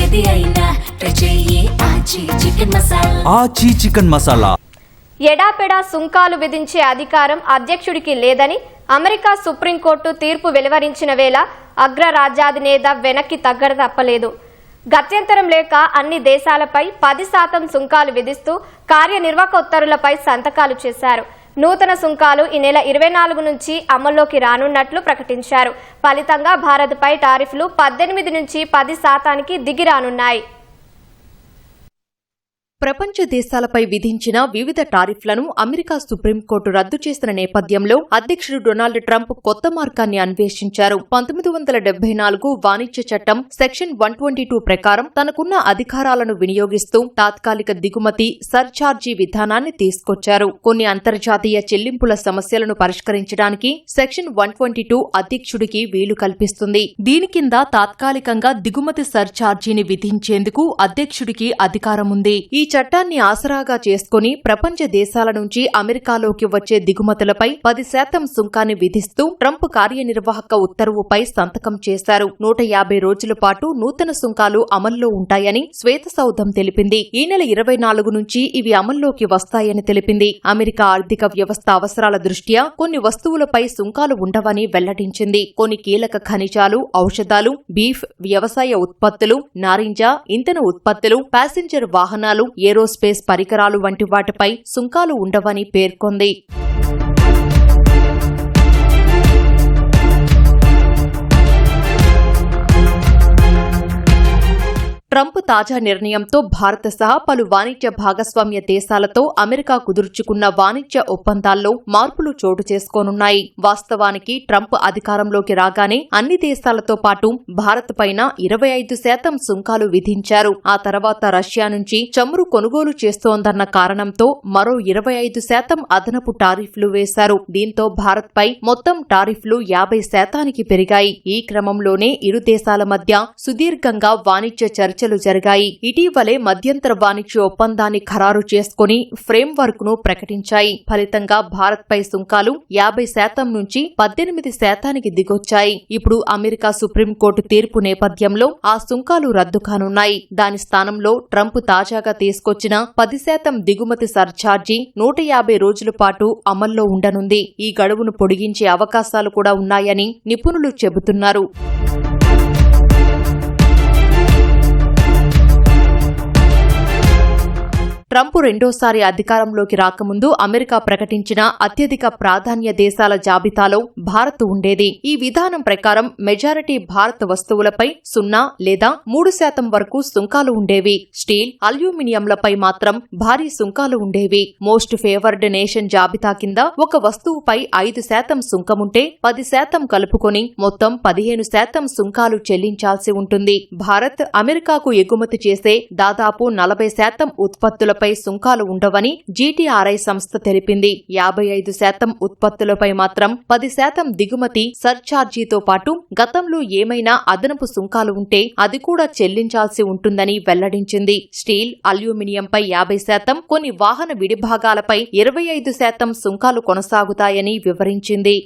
ఏది అయినా ట్రై చెయ్యి ఆచి చికెన్ మసాలా. ఆచి చికెన్ మసాలా. ఎడాపెడా సుంకాలు విధించే అధికారం అధ్యక్షుడికి లేదని అమెరికా సుప్రీంకోర్టు తీర్పు వెలువరించిన వేళ అగ్రరాజ్యాధినేత వెనక్కి తగ్గడం తప్పలేదు. గత్యంతరం లేక అన్ని దేశాలపై 10% సుంకాలు విధిస్తూ కార్యనిర్వాహక ఉత్తర్వులపై సంతకాలు చేశారు. నూతన సుంకాలు ఈ నెల 24 నుంచి అమల్లోకి రానున్నట్లు ప్రకటించారు. ఫలితంగా భారత్పై టారిఫ్లు 18 నుంచి 10% దిగిరానున్నాయి. ప్రపంచ దేశాలపై విధించిన వివిధ టారిఫ్లను అమెరికా సుప్రీంకోర్టు రద్దు చేసిన నేపథ్యంలో అధ్యక్షుడు డొనాల్డ్ ట్రంప్ కొత్త మార్గాన్ని అన్వేషించారు. 1974 వాణిజ్య చట్టం సెక్షన్ 122 ప్రకారం తనకున్న అధికారాలను వినియోగిస్తూ తాత్కాలిక దిగుమతి సర్ఛార్జీ విధానాన్ని తీసుకొచ్చారు. కొన్ని అంతర్జాతీయ చెల్లింపుల సమస్యలను పరిష్కరించడానికి సెక్షన్ 122 అధ్యక్షుడికి వీలు కల్పిస్తుంది. దీని కింద తాత్కాలికంగా దిగుమతి సర్ఛార్జీని విధించేందుకు అధ్యక్షుడికి అధికారముంది. ఈ చట్టాన్ని ఆసరాగా చేసుకుని ప్రపంచ దేశాల నుంచి అమెరికాలోకి వచ్చే దిగుమతులపై 10% సుంకాన్ని విధిస్తూ ట్రంప్ కార్యనిర్వాహక ఉత్తర్వుపై సంతకం చేశారు. 150 రోజుల పాటు నూతన సుంకాలు అమల్లో ఉంటాయని శ్వేతసౌధం తెలిపింది. ఈ నెల 24 నుంచి ఇవి అమల్లోకి వస్తాయని తెలిపింది. అమెరికా ఆర్థిక వ్యవస్థ అవసరాల దృష్ట్యా కొన్ని వస్తువులపై సుంకాలు ఉండవని వెల్లడించింది. కొన్ని కీలక ఖనిజాలు, ఔషధాలు, బీఫ్, వ్యవసాయ ఉత్పత్తులు, నారింజ, ఇంధన ఉత్పత్తులు, ప్యాసింజర్ వాహనాలు, ఏరోస్పేస్ పరికరాలు వంటి వాటిపై సుంకాలు ఉండవని పేర్కొంది. ట్రంప్ తాజా నిర్ణయంతో భారత్ సహా పలు వాణిజ్య భాగస్వామ్య దేశాలతో అమెరికా కుదుర్చుకున్న వాణిజ్య ఒప్పందాల్లో మార్పులు చోటు చేసుకోనున్నాయి. వాస్తవానికి ట్రంప్ అధికారంలోకి రాగానే అన్ని దేశాలతో పాటు భారత్ పైన 25% సుంకాలు విధించారు. ఆ తర్వాత రష్యా నుంచి చమురు కొనుగోలు చేస్తోందన్న కారణంతో మరో 25% అదనపు టారిఫ్లు వేశారు. దీంతో భారత్ పై మొత్తం టారిఫ్లు 50% పెరిగాయి. ఈ క్రమంలోనే ఇరు దేశాల మధ్య సుదీర్ఘంగా వాణిజ్య చర్చలు జరిగాయి. ఇటీవలే మధ్యంతర వాణిజ్య ఒప్పందాన్ని ఖరారు చేసుకుని ఫ్రేమ్వర్క్ ను ప్రకటించాయి. ఫలితంగా భారత్ పై సుంకాలు 50% నుంచి 18% దిగొచ్చాయి. ఇప్పుడు అమెరికా సుప్రీంకోర్టు తీర్పు నేపథ్యంలో ఆ సుంకాలు రద్దు కానున్నాయి. దాని స్థానంలో ట్రంప్ తాజాగా తీసుకొచ్చిన 10% దిగుమతి సర్ఛార్జీ 150 రోజుల పాటు అమల్లో ఉండనుంది. ఈ గడువును పొడిగించే అవకాశాలు కూడా ఉన్నాయని నిపుణులు చెబుతున్నారు. ట్రంప్ రెండోసారి అధికారంలోకి రాకముందు అమెరికా ప్రకటించిన అత్యధిక ప్రాధాన్య దేశాల జాబితాలో భారత్ ఉండేది. ఈ విధానం ప్రకారం మెజారిటీ భారత్ వస్తువులపై 0 లేదా 3% వరకు సుంకాలు ఉండేవి. స్టీల్, అల్యూమినియంలపై మాత్రం భారీ సుంకాలు ఉండేవి. మోస్ట్ ఫేవర్డ్ నేషన్ జాబితా కింద ఒక వస్తువుపై 5% సుంకముంటే 10% కలుపుకొని మొత్తం 15% సుంకాలు చెల్లించాల్సి ఉంటుంది. భారత్ అమెరికాకు ఎగుమతి చేసే దాదాపు 40% ఉత్పత్తులపై సుంకాలు ఉండవని జీటీఆర్ఐ సంస్థ తెలిపింది. 55% ఉత్పత్తులపై మాత్రం 10% దిగుమతి సర్ఛార్జీతో పాటు గతంలో ఏమైనా అదనపు సుంకాలు ఉంటే అది కూడా చెల్లించాల్సి ఉంటుందని వెల్లడించింది. స్టీల్, అల్యూమినియంపై 50%, కొన్ని వాహన విడిభాగాలపై 25% సుంకాలు కొనసాగుతాయని వివరించింది.